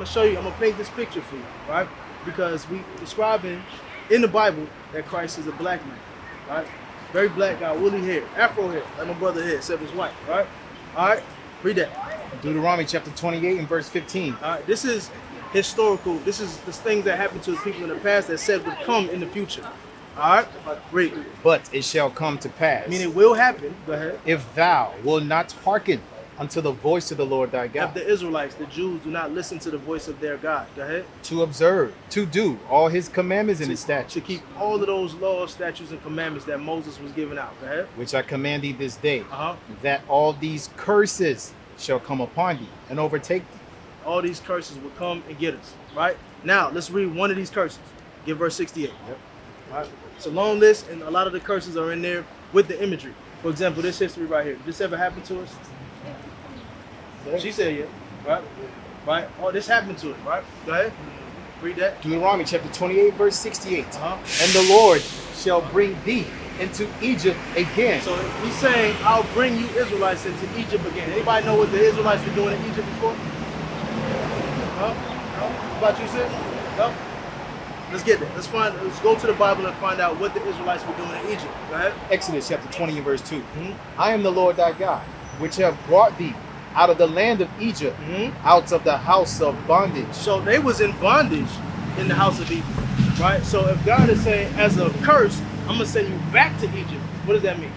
gonna show you. I'm gonna paint this picture for you, right? Because we describing in the Bible that Christ is a black man, right? Very black guy, woolly hair, afro hair, like my brother here, except it's white, right? All right, read that. Deuteronomy chapter 28 and verse 15. All right, this is historical. This is the things that happened to the people in the past that said would come in the future. All right, read. But it shall come to pass, Meaning it will happen. Go ahead. if thou will not hearken unto the voice of the Lord thy If God, the Israelites, the Jews, do not listen to the voice of their God. Go ahead. to observe, to do all his commandments and his To statutes, keep all of those laws, statutes, and commandments that Moses was giving out. Go ahead. which I command thee this day, Uh-huh. that all these curses shall come upon thee and overtake thee. All these curses will come and get us. Right? Now, let's read one of these curses. Give verse 68. Yep. All right? It's a long list, and a lot of the curses are in there with the imagery. For example, this history right here. Did this ever happen to us? She said yeah. Right? Right? Oh, this happened to us, right? Go ahead. Read that. Deuteronomy chapter 28 verse 68. Uh-huh. And the Lord shall bring thee into Egypt again. So he's saying, I'll bring you Israelites into Egypt again. Anybody know what the Israelites were doing in Egypt before? No? No? What about you, sis? No? Let's get there. Let's go to the Bible and find out what the Israelites were doing in Egypt. Go ahead. Exodus chapter 20 and verse 2. Mhm. I am the Lord thy God, which have brought thee out of the land of Egypt, Mhm. out of the house of bondage. So they was in bondage in the house of Egypt, right? So if God is saying, as a curse, I'm gonna send you back to Egypt, what does that mean?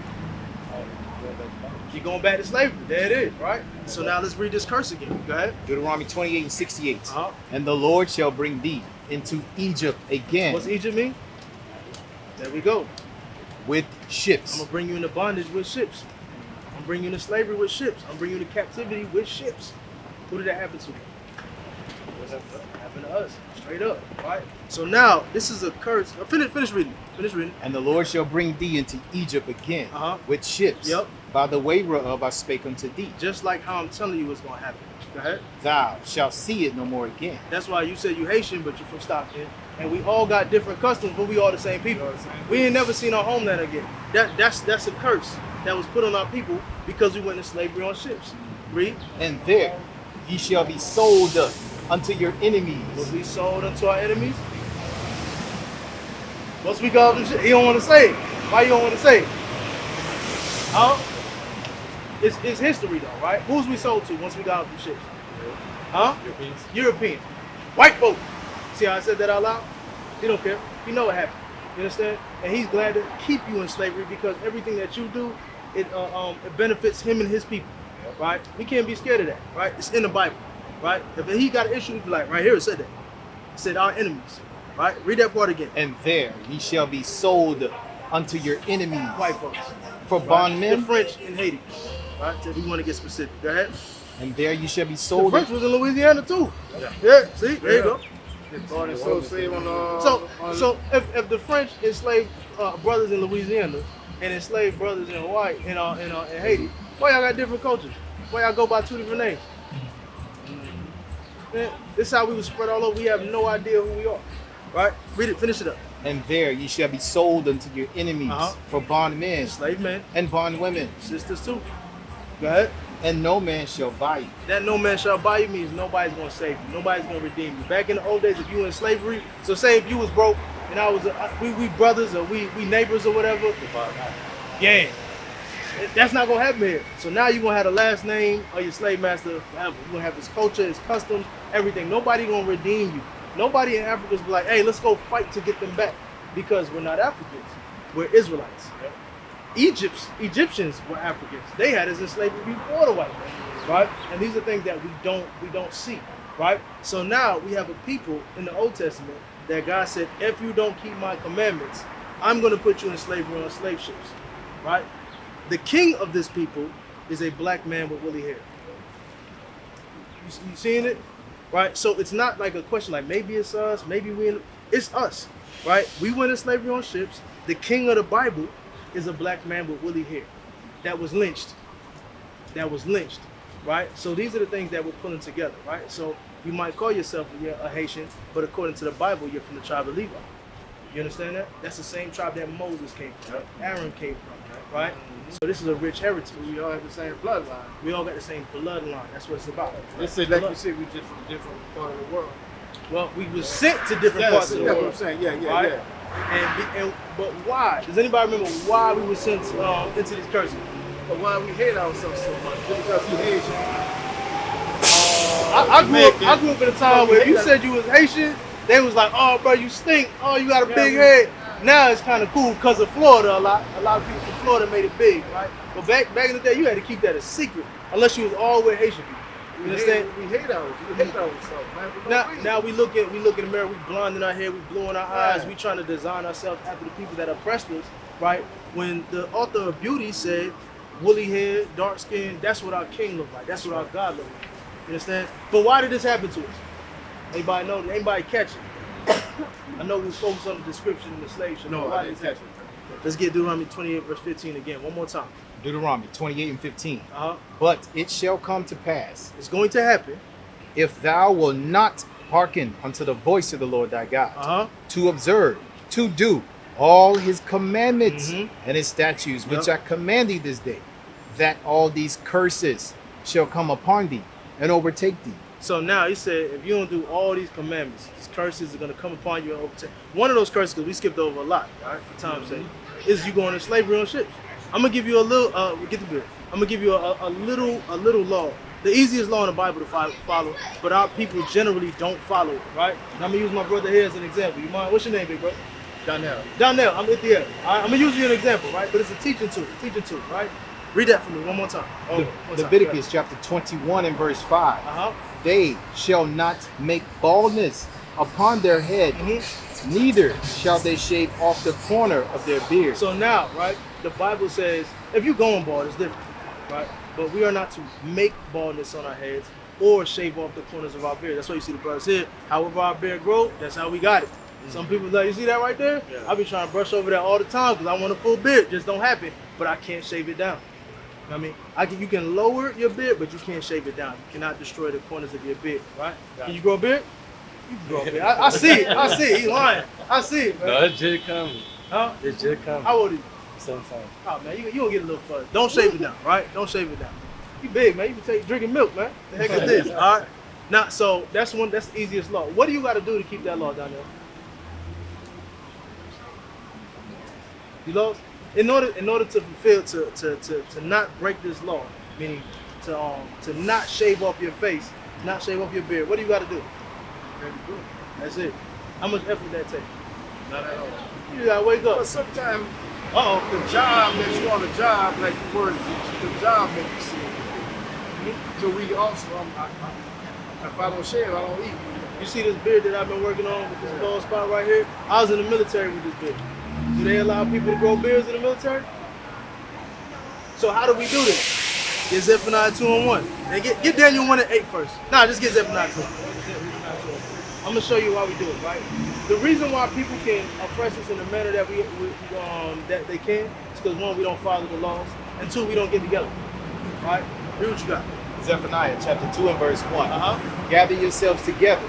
You're going back to slavery. There it is, right? So now let's read this curse again. Go ahead. Deuteronomy 28 and 68. Uh-huh. And the Lord shall bring thee into Egypt again What's Egypt mean? There we go. with I'm ships. gonna bring you into bondage with ships. I'm gonna bring you into slavery with ships. I'm gonna bring you into captivity with ships. Who did that happen to? What happened to us? Straight up, right? So now this is a curse. Finish reading. Finish reading. And the Lord shall bring thee into Egypt again Uh-huh. with ships. Yep. By the way whereof I spake unto thee. Just like how I'm telling you it's gonna happen. Go ahead. Thou shalt see it no more again. That's why you said you Haitian, but you're from Stockton, and we all got different customs, but we all the same people. We ain't never seen our homeland again. That's a curse that was put on our people because we went into slavery on ships. Read. And there ye shall be sold unto your enemies. Was we sold unto our enemies? Once we got them shit, he don't want to say it. Why you don't want to say it? Huh? It's history though, right? Who's we sold to once we got off them ships? Huh? Europeans. White folk. See how I said that out loud? He don't care. He know what happened. You understand? And he's glad to keep you in slavery because everything that you do, it benefits him and his people, right? We can't be scared of that, right? It's in the Bible, right? If he got an issue, we'd be like, right here it said that. It said our enemies, right? Read that part again. And there ye shall be sold unto your enemies. White folks. For Right? bondmen. The French in Haiti, right? If we want to get specific, go ahead. And there you shall be The sold. French was in Louisiana too. Yeah, see, there you go. So if the French enslaved brothers in Louisiana and enslaved brothers in Hawaii in Haiti, why y'all got different cultures? Why y'all go by two different names? Man, this is how we was spread all over. We have no idea who we are, right? Read it, finish it up. And there ye shall be sold unto your enemies. Uh-huh. For bondmen Slave men, and bondwomen. sisters too. Go ahead. And no man shall buy you. That no man shall buy you means nobody's gonna save you. Nobody's gonna redeem you. Back in the old days, if you were in slavery, so say if you was broke and I was we brothers or we neighbors or whatever, yeah, that's not gonna happen here. So now you're gonna have the last name of your slave master forever. You're gonna have his culture, his customs, everything. Nobody gonna redeem you. Nobody in Africa's be like, hey, let's go fight to get them back, because we're not Africans. We're Israelites. Egyptians were Africans. They had us in slavery before the white man, right? And these are things that we don't see, right? So now we have a people in the Old Testament that God said, if you don't keep my commandments, I'm going to put you in slavery on slave ships, right? The king of this people is a black man with woolly hair. You seeing it? Right? So it's not like a question like maybe it's us, maybe it's us, right? We went in slavery on ships. The king of the Bible is a black man with woolly hair that was lynched. Right? So these are the things that we're pulling together, right? So you might call yourself a Haitian, but according to the Bible, you're from the tribe of Levi. You understand that? That's the same tribe that Moses came from, Aaron came from, right? So this is a rich heritage. We all have the same bloodline. We all got the same bloodline. That's what it's about. This is like you said, we just from a different part of the world. Well, we were sent to different parts of the world. That's what I'm saying. Yeah, right? yeah. But why? Does anybody remember why we were sent into these curses? But why we hate ourselves so much? Just because we Asian. I grew up in a time where if you said you was Haitian, they was like, oh, bro, you stink. Oh, you got a big head. Now it's kind of cool because of Florida. A lot of people from Florida made it big, right? But back in the day, you had to keep that a secret unless you was all with Haitian people. You understand? We hate ourselves, man. Now we look in the mirror, we blinding our hair, we blowing our eyes, we trying to design ourselves after the people that oppressed us, right? When the author of beauty said, woolly hair, dark skin, that's what our king looked like. That's what our God looked like. You understand? But why did this happen to us? Anybody know? Anybody catch it? I know we focus on the description in the slave ship. No, I didn't catch it. Let's get Deuteronomy 28 verse 15 again, one more time. Deuteronomy 28 and 15. Uh-huh. But it shall come to pass, It's going to happen. if thou wilt not hearken unto the voice of the Lord thy God, Uh-huh. to observe, to do all his commandments Mhm. and his statutes, which Yep. I command thee this day, that all these curses shall come upon thee and overtake thee. So now he said, if you don't do all these commandments, these curses are going to come upon you and overtake. One of those curses, because we skipped over a lot, right, for time's sake, is you going to slavery on ships. I'm gonna give you a little. Get the beer. I'm gonna give you a little law, the easiest law in the Bible to follow, but our people generally don't follow it, right? And I'm gonna use my brother here as an example. You mind? What's your name, big bro? Donnell. Donnell. I'm at the end. I'm gonna use you an example, right? But it's a teaching tool, right? Read that for me one more time. Leviticus chapter 21 and verse 5. Uh-huh. They shall not make baldness upon their head, Mm-hmm. neither shall they shave off the corner of their beard. So now, right, the Bible says if you're going bald, it's different, right? But we are not to make baldness on our heads or shave off the corners of our beard. That's why you see the brothers here. However our beard grow, that's how we got it. Some people like, you see that right there? Yeah. I be trying to brush over that all the time because I want a full beard. Just don't happen, but I can't shave it down. You know what I mean? You can lower your beard, but you can't shave it down. You cannot destroy the corners of your beard, right? Can you grow a beard? You can grow a beard. I see it. I see it. He's lying. I see it, man. No, it's just coming. Huh? It's just coming. How old are you? Sometimes. Oh man, you gonna get a little further. Don't shave it down, right? Don't shave it down. You big, man. You can take drinking milk, man. The heck is this? All right. Now, so that's the easiest law. What do you got to do to keep that law down there? You lost. In order to fulfill to not break this law, meaning to not shave off your face, not shave off your beard. What do you got to do? That's it. How much effort that take? Not at all. You gotta wake up. But sometimes Uh-oh. the job that you on the job, like the word, the job makes you sick. So we also, if I don't shave, I don't eat. You see this beard that I've been working on with this bald spot right here? I was in the military with this beard. Do they allow people to grow beards in the military? So how do we do this? Get Zephaniah 2:1. And get Daniel 1:8 first. Nah, just get Zephaniah 2. I'm gonna show you why we do it, right? The reason why people can oppress us in the manner that that they can is because one, we don't follow the laws, and two, we don't get together. Right? Read what you got. Zephaniah chapter 2 and verse 1. Uh-huh. Gather yourselves together.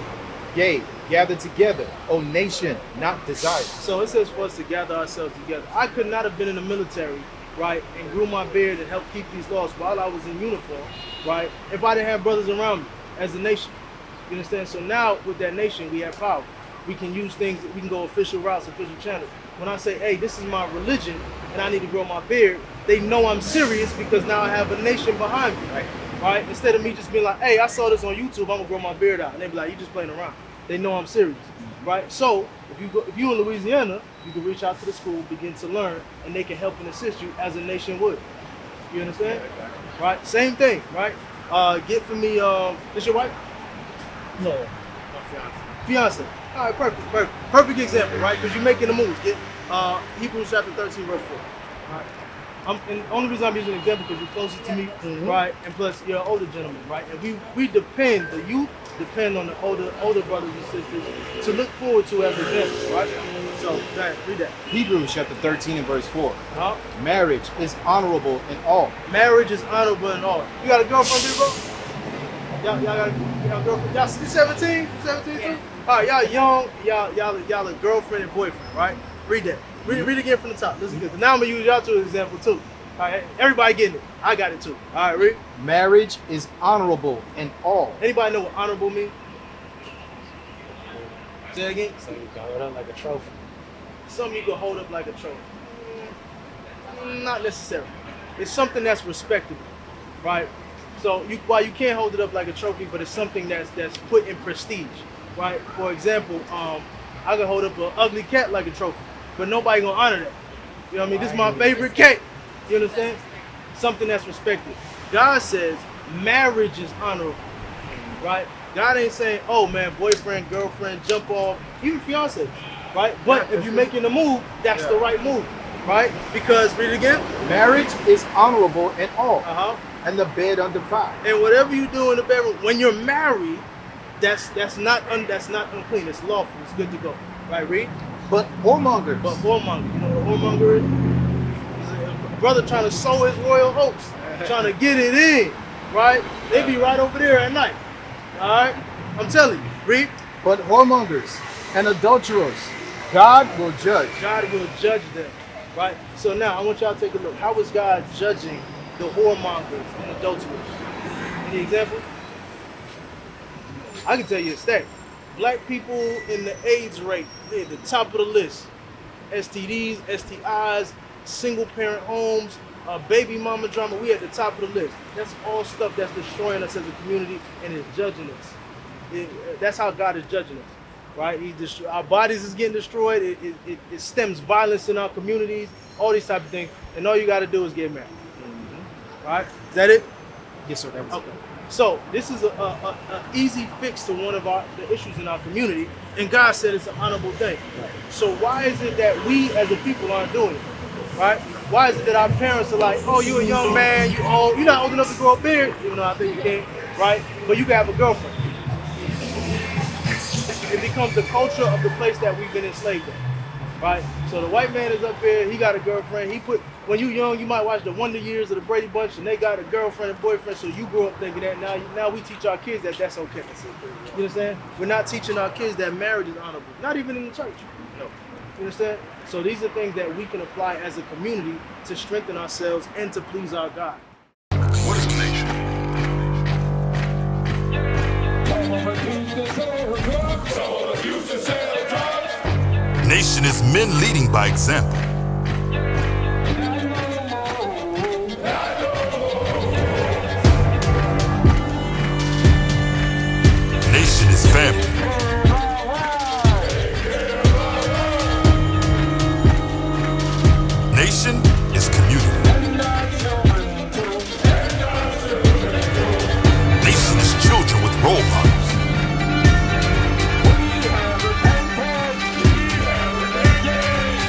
Yea, gather together, O nation not desired. So it says for us to gather ourselves together. I could not have been in the military, right, and grew my beard and helped keep these laws while I was in uniform, right, if I didn't have brothers around me as a nation. You understand? So now with that nation, we have power. We can use things, we can go official routes, official channels. When I say, hey, this is my religion and I need to grow my beard, they know I'm serious because now I have a nation behind me, right? Instead of me just being like, hey, I saw this on YouTube, I'm gonna grow my beard out. And they be like, you just playing around. They know I'm serious, right? So if you in Louisiana, you can reach out to the school, begin to learn, and they can help and assist you as a nation would. You understand? Right? Same thing, right? Get for me, is your wife? No, my Fiance. All right, perfect example, right? Because you're making the moves. Get Hebrews chapter 13, verse 4. Right? And the only reason I'm using an example because you're closer to me, right? And plus, you're an older gentleman, right? And the youth depend on the older brothers and sisters to look forward to as examples, right? So, go ahead, read that. Hebrews chapter 13 and verse 4. Uh-huh. Marriage is honorable in all. Marriage is honorable in all. You got a girlfriend, big bro? Y'all got a girlfriend? Y'all 17? 17 too? All right, y'all young, y'all a girlfriend and boyfriend, right? Read that. Read again from the top. Listen good. Now I'm gonna use y'all two as an example too. All right, everybody getting it. I got it too. All right, read. Marriage is honorable in all. Anybody know what honorable means? Say it again. So you got it up like a trophy. Something you can hold up like a trophy. Not necessarily. It's something that's respectable, right? So while you can't hold it up like a trophy, but it's something that's put in prestige, right? For example, I can hold up an ugly cat like a trophy, but nobody gonna honor that. You know what I mean? This is my favorite cat. You understand? Something that's respected. God says marriage is honorable, right? God ain't saying, oh man, boyfriend, girlfriend, jump off, even fiance, right? But if you're making a move, that's the right move, right? Because, read it again. Marriage is honorable in all, Uh-huh. and the bed undefiled. And whatever you do in the bedroom, when you're married, that's not unclean. It's lawful. It's good to go, right? Read. But whoremongers, But whoremonger, you know what a whoremonger is? It's a brother trying to sow his royal oats, trying to get it in, right? They be right over there at night. All right, I'm telling you. Read. but whoremongers and adulterers, God will judge. God will judge them, right? So now I want y'all to take a look. How is God judging the whoremongers and adulterers? Any example? I can tell you a stat. Black people in the AIDS rate, they're at the top of the list. STDs, STIs, single parent homes, baby mama drama, we at the top of the list. That's all stuff that's destroying us as a community and is judging us. That's how God is judging us, right? Our bodies is getting destroyed. It stems violence in our communities, all these type of things. And all you got to do is get married. Right? Is that it? Yes, sir. That was Okay. So this is a easy fix to one of the issues in our community, and God said it's an honorable thing. So why is it that we as a people aren't doing it? Right? Why is it that our parents are like, oh, you a young man, you're not old enough to grow a beard, even though I think you can, right? But you can have a girlfriend. It becomes the culture of the place that we've been enslaved in, right? So the white man is up there, he got a girlfriend. When you young, you might watch the Wonder Years of the Brady Bunch, and they got a girlfriend and boyfriend, so you grew up thinking that. Now we teach our kids that that's okay. You understand? We're not teaching our kids that marriage is honorable, not even in the church. No. You understand? So these are things that we can apply as a community to strengthen ourselves and to please our God. What is a nation? Nation is men leading by example. Nation is family. Nation is community. Nation is children with role models.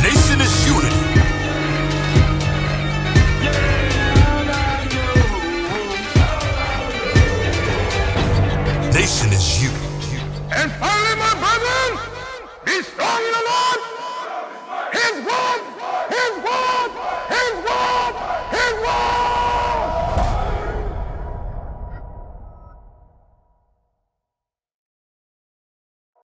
Nation is unity. Nation is you. And finally, my brethren, be strong in the Lord, His word,